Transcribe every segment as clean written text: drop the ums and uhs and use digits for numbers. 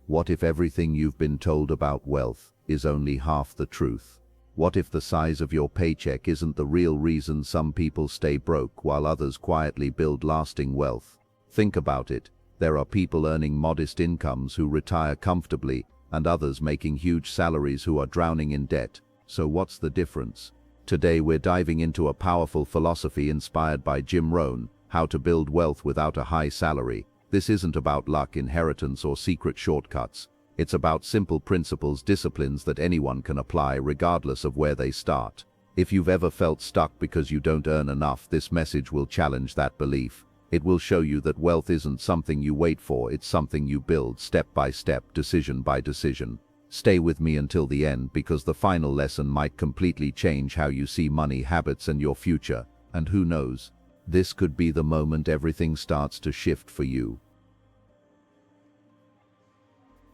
What if everything you've been told about wealth is only half the truth? What if the size of your paycheck isn't the real reason some people stay broke while others quietly build lasting wealth? Think about it. There are people earning modest incomes who retire comfortably, and others making huge salaries who are drowning in debt. So what's the difference? Today we're diving into a powerful philosophy inspired by Jim Rohn, how to build wealth without a high salary. This isn't about luck, inheritance, or secret shortcuts. It's about simple principles, disciplines that anyone can apply regardless of where they start. If you've ever felt stuck because you don't earn enough, this message will challenge that belief. It will show you that wealth isn't something you wait for, it's something you build step by step, decision by decision. Stay with me until the end, because the final lesson might completely change how you see money, habits, and your future. And who knows, this could be the moment everything starts to shift for you.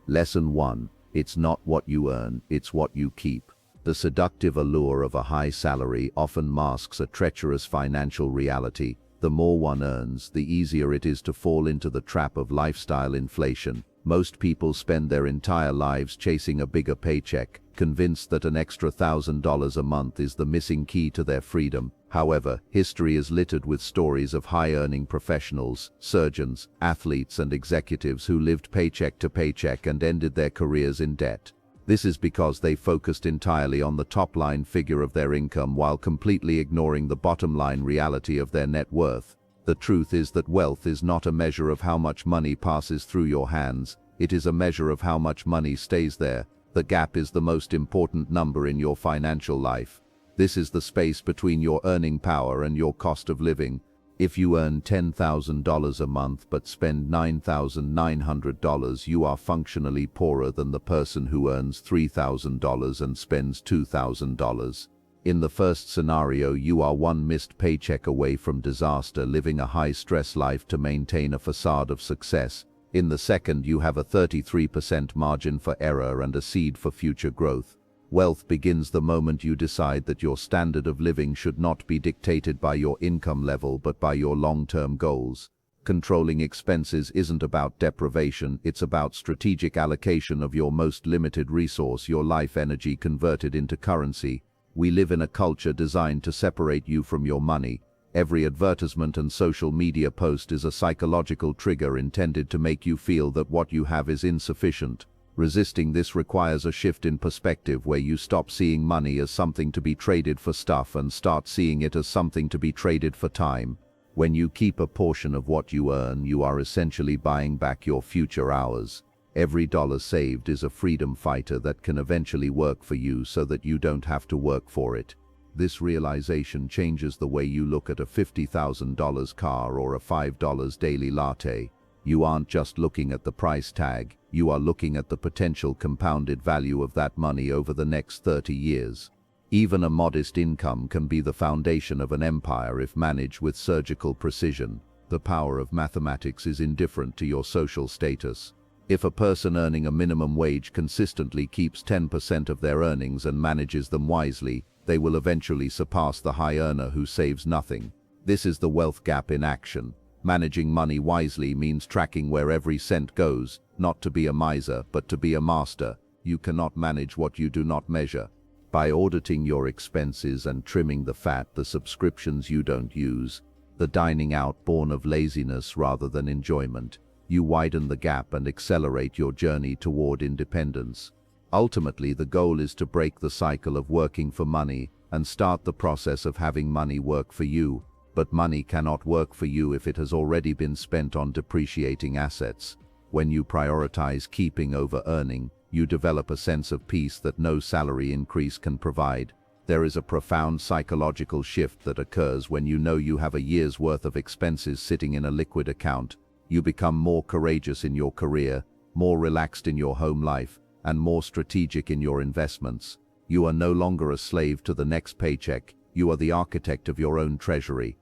Lesson 1. It's not what you earn, it's what you keep. The seductive allure of a high salary often masks a treacherous financial reality. The more one earns, the easier it is to fall into the trap of lifestyle inflation. Most people spend their entire lives chasing a bigger paycheck, convinced that an extra $1,000 a month is the missing key to their freedom. However, history is littered with stories of high-earning professionals, surgeons, athletes, and executives who lived paycheck to paycheck and ended their careers in debt. This is because they focused entirely on the top-line figure of their income while completely ignoring the bottom-line reality of their net worth. The truth is that wealth is not a measure of how much money passes through your hands, it is a measure of how much money stays there. The gap is the most important number in your financial life. This is the space between your earning power and your cost of living. If you earn $10,000 a month but spend $9,900, you are functionally poorer than the person who earns $3,000 and spends $2,000. In the first scenario, you are one missed paycheck away from disaster, living a high-stress life to maintain a facade of success. In the second, you have a 33% margin for error and a seed for future growth. Wealth begins the moment you decide that your standard of living should not be dictated by your income level but by your long-term goals. Controlling expenses isn't about deprivation, it's about strategic allocation of your most limited resource, your life energy converted into currency. We live in a culture designed to separate you from your money. Every advertisement and social media post is a psychological trigger intended to make you feel that what you have is insufficient. Resisting this requires a shift in perspective where you stop seeing money as something to be traded for stuff and start seeing it as something to be traded for time. When you keep a portion of what you earn, you are essentially buying back your future hours. Every dollar saved is a freedom fighter that can eventually work for you so that you don't have to work for it. This realization changes the way you look at a $50,000 car or a $5 daily latte. You aren't just looking at the price tag, you are looking at the potential compounded value of that money over the next 30 years. Even a modest income can be the foundation of an empire if managed with surgical precision. The power of mathematics is indifferent to your social status. If a person earning a minimum wage consistently keeps 10% of their earnings and manages them wisely, they will eventually surpass the high earner who saves nothing. This is the wealth gap in action. Managing money wisely means tracking where every cent goes, not to be a miser, but to be a master. You cannot manage what you do not measure. By auditing your expenses and trimming the fat, the subscriptions you don't use, the dining out born of laziness rather than enjoyment, you widen the gap and accelerate your journey toward independence. Ultimately, the goal is to break the cycle of working for money and start the process of having money work for you. But money cannot work for you if it has already been spent on depreciating assets. When you prioritize keeping over earning, you develop a sense of peace that no salary increase can provide. There is a profound psychological shift that occurs when you know you have a year's worth of expenses sitting in a liquid account. You become more courageous in your career, more relaxed in your home life, and more strategic in your investments. You are no longer a slave to the next paycheck, you are the architect of your own treasury.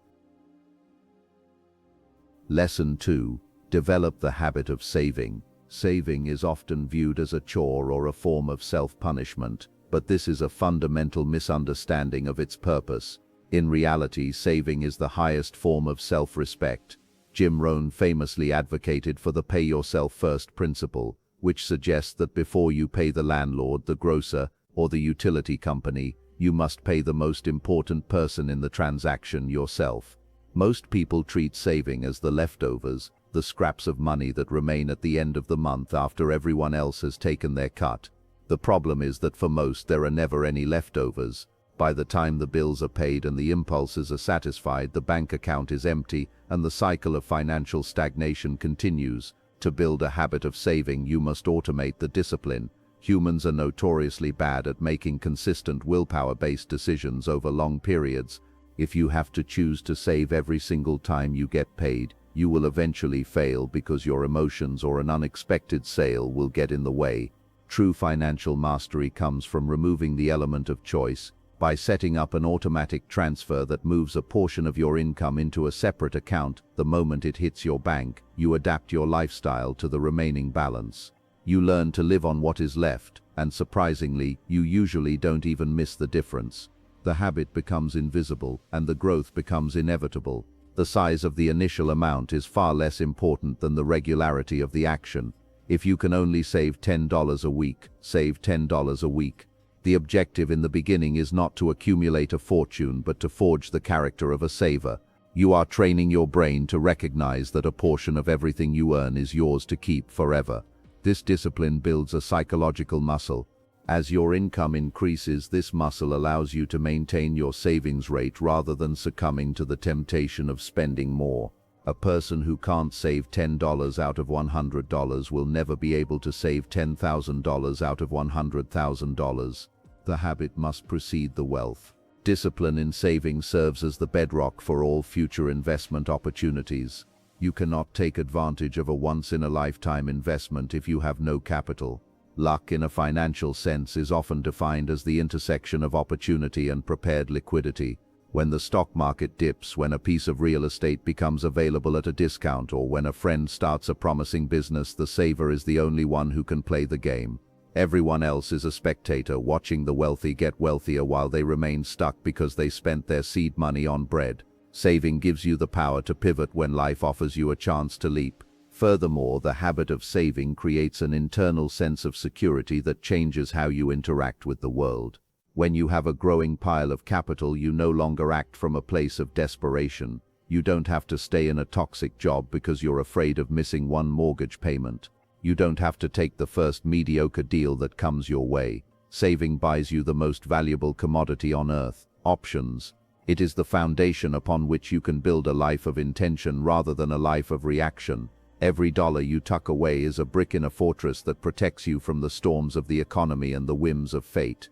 Lesson 2. Develop the habit of saving. Saving is often viewed as a chore or a form of self-punishment, but this is a fundamental misunderstanding of its purpose. In reality, saving is the highest form of self-respect. Jim Rohn famously advocated for the pay-yourself-first principle. which suggests that before you pay the landlord, the grocer, or the utility company, you must pay the most important person in the transaction, yourself. Most people treat saving as the leftovers, the scraps of money that remain at the end of the month after everyone else has taken their cut. The problem is that for most there are never any leftovers. By the time the bills are paid and the impulses are satisfied, the bank account is empty and the cycle of financial stagnation continues. To build a habit of saving, you must automate the discipline. Humans are notoriously bad at making consistent willpower-based decisions over long periods. If you have to choose to save every single time you get paid, you will eventually fail because your emotions or an unexpected sale will get in the way. True financial mastery comes from removing the element of choice. By setting up an automatic transfer that moves a portion of your income into a separate account the moment it hits your bank, you adapt your lifestyle to the remaining balance. You learn to live on what is left, and surprisingly, you usually don't even miss the difference. The habit becomes invisible, and the growth becomes inevitable. The size of the initial amount is far less important than the regularity of the action. If you can only save $10 a week, save $10 a week. The objective in the beginning is not to accumulate a fortune, but to forge the character of a saver. You are training your brain to recognize that a portion of everything you earn is yours to keep forever. This discipline builds a psychological muscle. As your income increases, this muscle allows you to maintain your savings rate rather than succumbing to the temptation of spending more. A person who can't save $10 out of $100 will never be able to save $10,000 out of $100,000. The habit must precede the wealth. Discipline in saving serves as the bedrock for all future investment opportunities. You cannot take advantage of a once-in-a-lifetime investment if you have no capital. Luck, in a financial sense, is often defined as the intersection of opportunity and prepared liquidity. When the stock market dips, when a piece of real estate becomes available at a discount, or when a friend starts a promising business, the saver is the only one who can play the game. Everyone else is a spectator, watching the wealthy get wealthier while they remain stuck because they spent their seed money on bread. Saving gives you the power to pivot when life offers you a chance to leap. Furthermore, the habit of saving creates an internal sense of security that changes how you interact with the world. When you have a growing pile of capital, you no longer act from a place of desperation. You don't have to stay in a toxic job because you're afraid of missing one mortgage payment. You don't have to take the first mediocre deal that comes your way. Saving buys you the most valuable commodity on earth: options. It is the foundation upon which you can build a life of intention rather than a life of reaction. Every dollar you tuck away is a brick in a fortress that protects you from the storms of the economy and the whims of fate.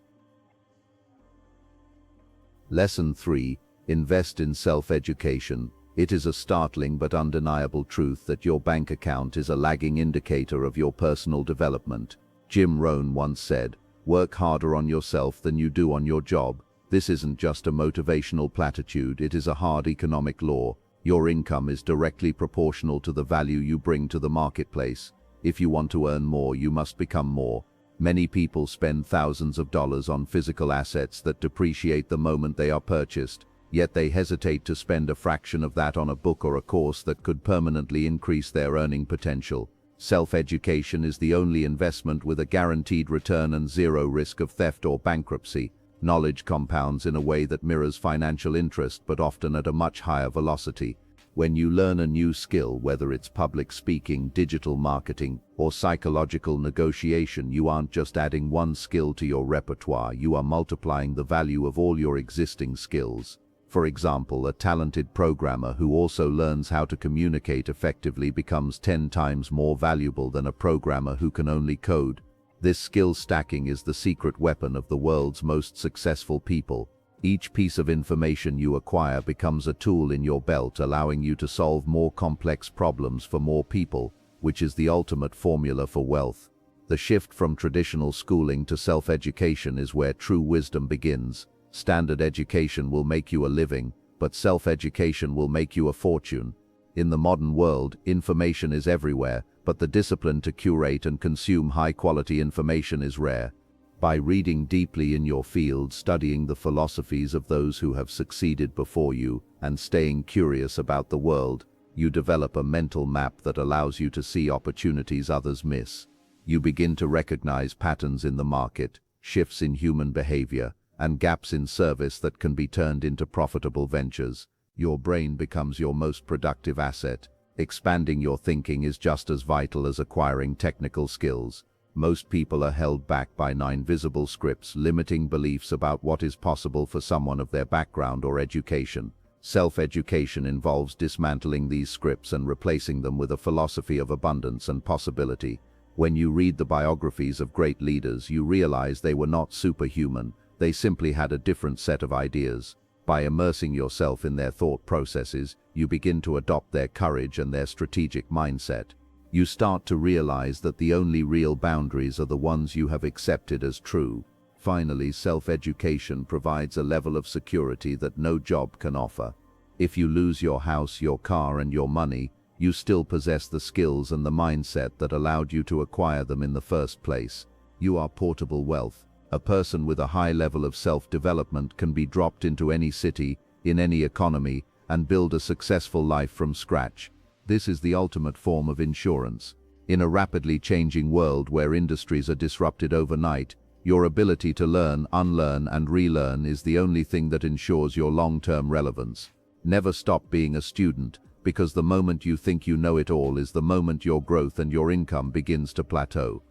Lesson 3. Invest in self-education. It is a startling but undeniable truth that your bank account is a lagging indicator of your personal development. Jim Rohn once said, "Work harder on yourself than you do on your job." This isn't just a motivational platitude, it is a hard economic law. Your income is directly proportional to the value you bring to the marketplace. If you want to earn more, you must become more. Many people spend thousands of dollars on physical assets that depreciate the moment they are purchased, yet they hesitate to spend a fraction of that on a book or a course that could permanently increase their earning potential. Self-education is the only investment with a guaranteed return and zero risk of theft or bankruptcy. Knowledge compounds in a way that mirrors financial interest, but often at a much higher velocity. When you learn a new skill, whether it's public speaking, digital marketing, or psychological negotiation, you aren't just adding one skill to your repertoire, you are multiplying the value of all your existing skills. For example, a talented programmer who also learns how to communicate effectively becomes 10 times more valuable than a programmer who can only code. This skill stacking is the secret weapon of the world's most successful people. Each piece of information you acquire becomes a tool in your belt, allowing you to solve more complex problems for more people, which is the ultimate formula for wealth. The shift from traditional schooling to self-education is where true wisdom begins. Standard education will make you a living, but self-education will make you a fortune. In the modern world, information is everywhere, but the discipline to curate and consume high-quality information is rare. By reading deeply in your field, studying the philosophies of those who have succeeded before you, and staying curious about the world, you develop a mental map that allows you to see opportunities others miss. You begin to recognize patterns in the market, shifts in human behavior, and gaps in service that can be turned into profitable ventures. Your brain becomes your most productive asset. Expanding your thinking is just as vital as acquiring technical skills. Most people are held back by 9 visible scripts limiting beliefs about what is possible for someone of their background or education. Self-education involves dismantling these scripts and replacing them with a philosophy of abundance and possibility. When you read the biographies of great leaders, you realize they were not superhuman, they simply had a different set of ideas. By immersing yourself in their thought processes, you begin to adopt their courage and their strategic mindset. You start to realize that the only real boundaries are the ones you have accepted as true. Finally, self-education provides a level of security that no job can offer. If you lose your house, your car, and your money, you still possess the skills and the mindset that allowed you to acquire them in the first place. You are portable wealth. A person with a high level of self-development can be dropped into any city, in any economy, and build a successful life from scratch. This is the ultimate form of insurance. In a rapidly changing world where industries are disrupted overnight, your ability to learn, unlearn, and relearn is the only thing that ensures your long-term relevance. Never stop being a student, because the moment you think you know it all is the moment your growth and your income begins to plateau.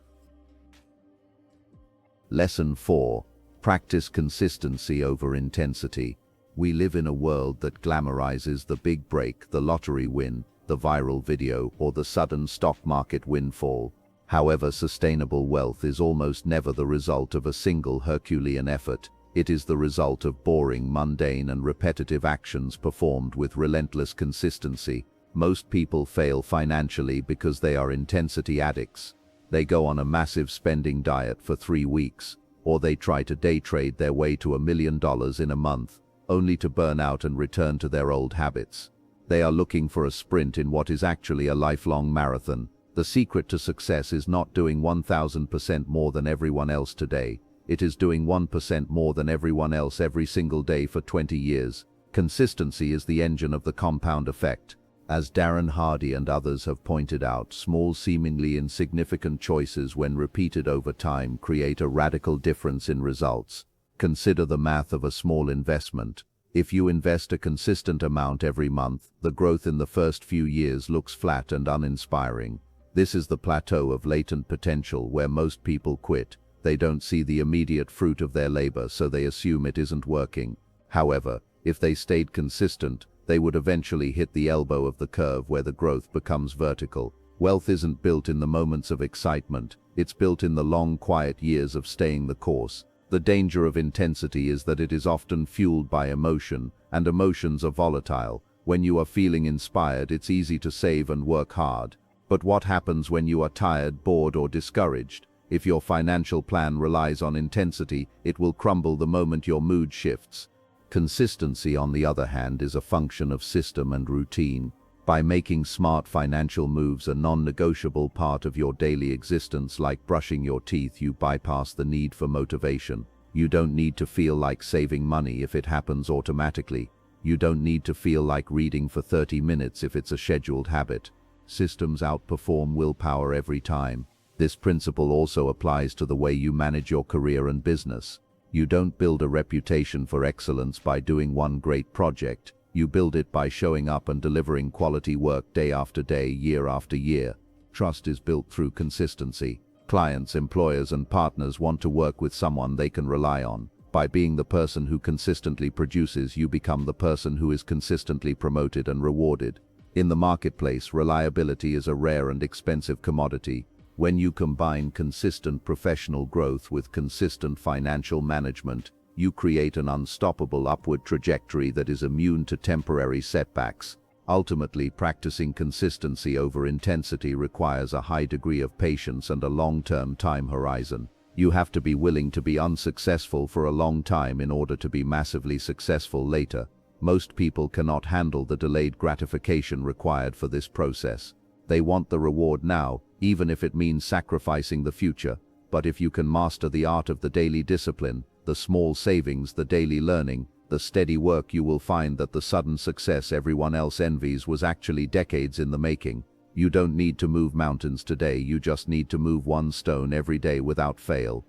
Lesson 4. Practice consistency over intensity. We live in a world that glamorizes the big break, the lottery win, the viral video, or the sudden stock market windfall. However, sustainable wealth is almost never the result of a single Herculean effort. It is the result of boring, mundane, and repetitive actions performed with relentless consistency. Most people fail financially because they are intensity addicts. They go on a massive spending diet for 3 weeks, or they try to day trade their way to $1 million in a month, only to burn out and return to their old habits. They are looking for a sprint in what is actually a lifelong marathon. The secret to success is not doing 1000% more than everyone else today. It is doing 1% more than everyone else every single day for 20 years. Consistency is the engine of the compound effect. As Darren Hardy and others have pointed out, small, seemingly insignificant choices when repeated over time create a radical difference in results. Consider the math of a small investment. If you invest a consistent amount every month, the growth in the first few years looks flat and uninspiring. This is the plateau of latent potential where most people quit. They don't see the immediate fruit of their labor, so they assume it isn't working. However, if they stayed consistent, they would eventually hit the elbow of the curve where the growth becomes vertical. Wealth isn't built in the moments of excitement, it's built in the long, quiet years of staying the course. The danger of intensity is that it is often fueled by emotion, and emotions are volatile. When you are feeling inspired, it's easy to save and work hard. But what happens when you are tired, bored, or discouraged? If your financial plan relies on intensity, it will crumble the moment your mood shifts. Consistency, on the other hand, is a function of system and routine. By making smart financial moves a non-negotiable part of your daily existence, like brushing your teeth, you bypass the need for motivation. You don't need to feel like saving money if it happens automatically. You don't need to feel like reading for 30 minutes if it's a scheduled habit. Systems outperform willpower every time. This principle also applies to the way you manage your career and business. You don't build a reputation for excellence by doing one great project. You build it by showing up and delivering quality work day after day, year after year. Trust is built through consistency. Clients, employers, and partners want to work with someone they can rely on. By being the person who consistently produces, you become the person who is consistently promoted and rewarded. In the marketplace, reliability is a rare and expensive commodity. When you combine consistent professional growth with consistent financial management, you create an unstoppable upward trajectory that is immune to temporary setbacks. Ultimately, practicing consistency over intensity requires a high degree of patience and a long-term time horizon. You have to be willing to be unsuccessful for a long time in order to be massively successful later. Most people cannot handle the delayed gratification required for this process. They want the reward now, even if it means sacrificing the future. But if you can master the art of the daily discipline, the small savings, the daily learning, the steady work, you will find that the sudden success everyone else envies was actually decades in the making. You don't need to move mountains today, you just need to move one stone every day without fail.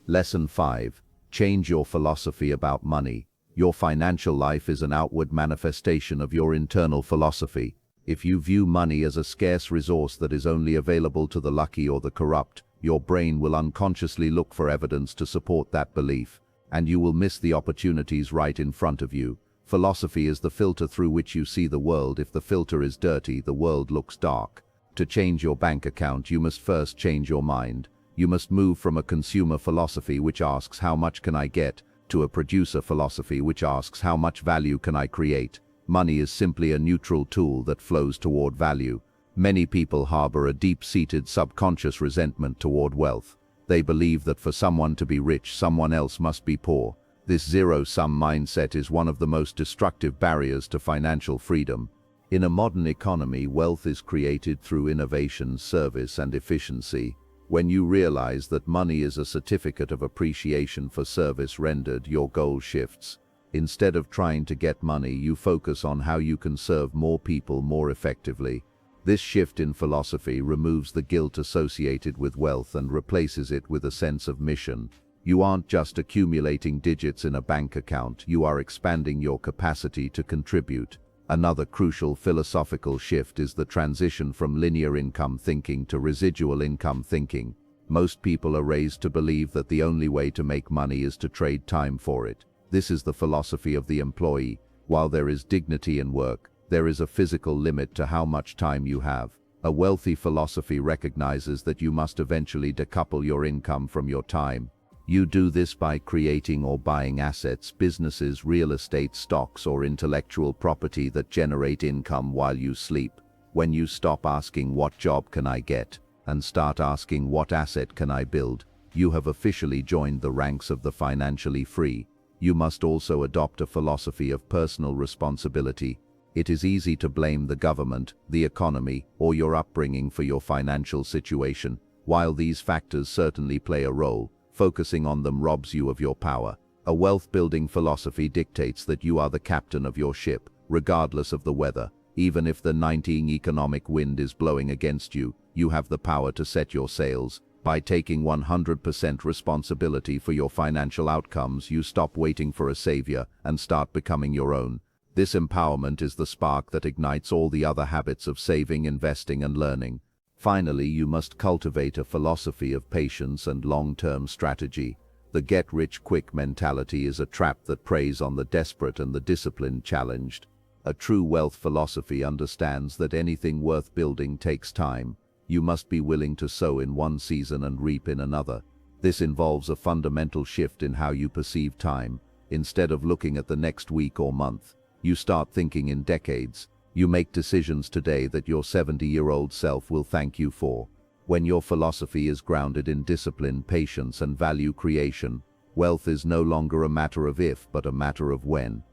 Lesson 5. Change your philosophy about money. Your financial life is an outward manifestation of your internal philosophy. If you view money as a scarce resource that is only available to the lucky or the corrupt, your brain will unconsciously look for evidence to support that belief, and you will miss the opportunities right in front of you. Philosophy is the filter through which you see the world. If the filter is dirty, the world looks dark. To change your bank account, you must first change your mind. You must move from a consumer philosophy which asks how much can I get, to a producer philosophy which asks how much value can I create. Money is simply a neutral tool that flows toward value. Many people harbor a deep-seated subconscious resentment toward wealth. They believe that for someone to be rich, someone else must be poor. This zero-sum mindset is one of the most destructive barriers to financial freedom. In a modern economy, wealth is created through innovation, service, and efficiency. When you realize that money is a certificate of appreciation for service rendered, your goal shifts. Instead of trying to get money, you focus on how you can serve more people more effectively. This shift in philosophy removes the guilt associated with wealth and replaces it with a sense of mission. You aren't just accumulating digits in a bank account, you are expanding your capacity to contribute. Another crucial philosophical shift is the transition from linear income thinking to residual income thinking. Most people are raised to believe that the only way to make money is to trade time for it. This is the philosophy of the employee. While there is dignity in work, there is a physical limit to how much time you have. A wealthy philosophy recognizes that you must eventually decouple your income from your time. You do this by creating or buying assets, businesses, real estate, stocks, or intellectual property that generate income while you sleep. When you stop asking what job can I get, and start asking what asset can I build, you have officially joined the ranks of the financially free. You must also adopt a philosophy of personal responsibility. It is easy to blame the government, the economy, or your upbringing for your financial situation. While these factors certainly play a role, focusing on them robs you of your power. A wealth-building philosophy dictates that you are the captain of your ship, regardless of the weather. Even if the 19 economic wind is blowing against you, you have the power to set your sails. By taking 100% responsibility for your financial outcomes, you stop waiting for a savior and start becoming your own. This empowerment is the spark that ignites all the other habits of saving, investing, and learning. Finally, you must cultivate a philosophy of patience and long-term strategy. The get-rich-quick mentality is a trap that preys on the desperate and the disciplined challenged. A true wealth philosophy understands that anything worth building takes time. You must be willing to sow in one season and reap in another. This involves a fundamental shift in how you perceive time. Instead of looking at the next week or month, you start thinking in decades. You make decisions today that your 70-year-old self will thank you for. When your philosophy is grounded in discipline, patience, and value creation, wealth is no longer a matter of if, but a matter of when.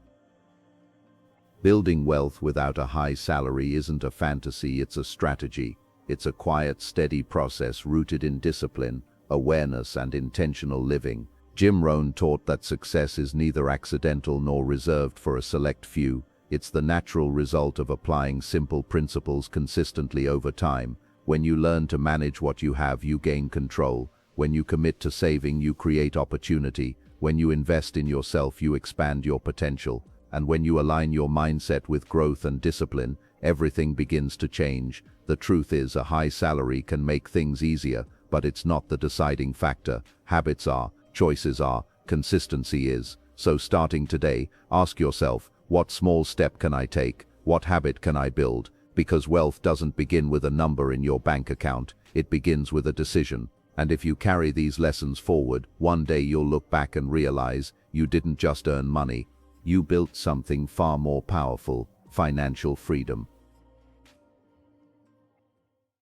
Building wealth without a high salary isn't a fantasy, it's a strategy. It's a quiet, steady process rooted in discipline, awareness, and intentional living. Jim Rohn taught that success is neither accidental nor reserved for a select few. It's the natural result of applying simple principles consistently over time. When you learn to manage what you have, you gain control. When you commit to saving, you create opportunity. When you invest in yourself, you expand your potential. And when you align your mindset with growth and discipline, everything begins to change. The truth is, a high salary can make things easier, but it's not the deciding factor. Habits are, choices are, consistency is. So starting today, ask yourself, what small step can I take? What habit can I build? Because wealth doesn't begin with a number in your bank account, it begins with a decision. And if you carry these lessons forward, one day you'll look back and realize you didn't just earn money, you built something far more powerful: financial freedom.